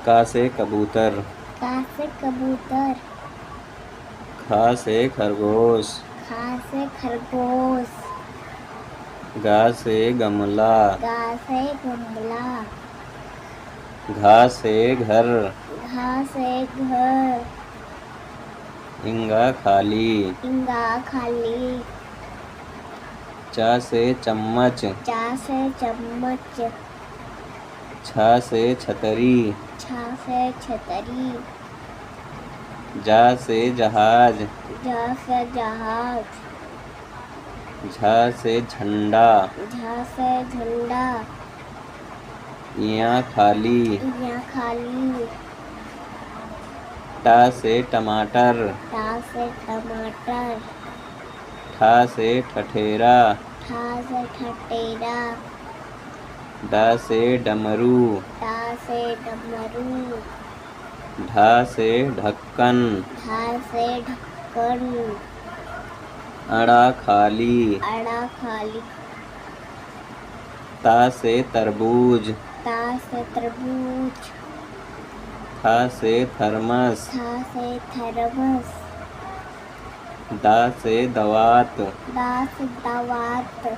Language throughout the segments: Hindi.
का से कबूतर। का से कबूतर। ख से खरगोश। खा से खरगोश। गा से गमला। गा से गमला। घा से घर। घा से घर। इंगा खाली। इंगा खाली। चा से चम्मच। चा से चम्मच। छा से छतरी। छा से छतरी। जा से जहाज। जा से जहाज। झा से झंडा। झा से झंडा। इया खाली। यहाँ खाली। टा से टमाटर। टा से टमाटर। ठा से ठठेरा। ठा से ठटेरा। डा से डमरू। टा से डमरू। ढा से ढक्कन। ढा से ढक्कन। अड़ा खाली। अड़ा खाली। ता से तरबूज। ता से तरबूज। था से थर्मस। था से थर्मस। दा से दवात। दा से दावात।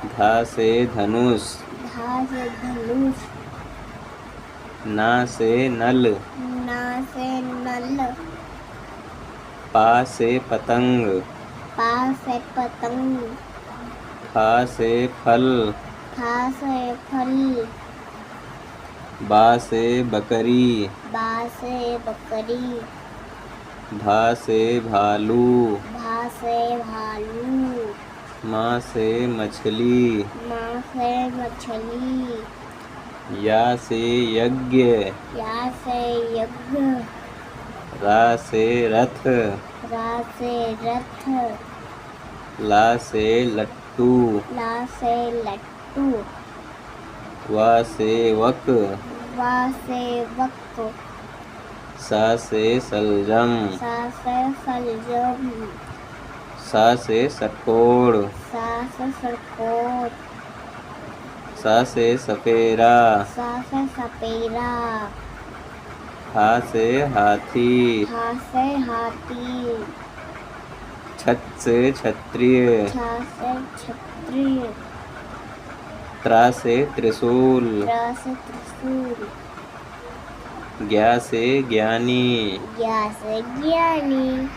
धा से धनुष। धा से धनुष। ना से नल। ना से नल। पा से पतंग। पा से पतंग। फा से फल। फा से फल। बा से बकरी। बा से बकरी। भा से भालू। भा से भालू। माँ से मछली। माँ से मछली। या से यज्ञ। या से यज्ञ। रा से रथ। रा से रथ। ला से लट्टू। ला से लट्टू। वा से वक। वा से वक। सा से सलजम। सा से सलजम। सा से सकोड़। सा से सरकोट। सा से सपेरा। सा से सपेरा। हा से हाथी। हा से हाथी। छत से क्षत्रिय। छा से क्षत्रिय। त्रा से त्रिशूल। त्रा से त्रिशूल। ज्ञा से ज्ञानी। ज्ञा से ज्ञानी।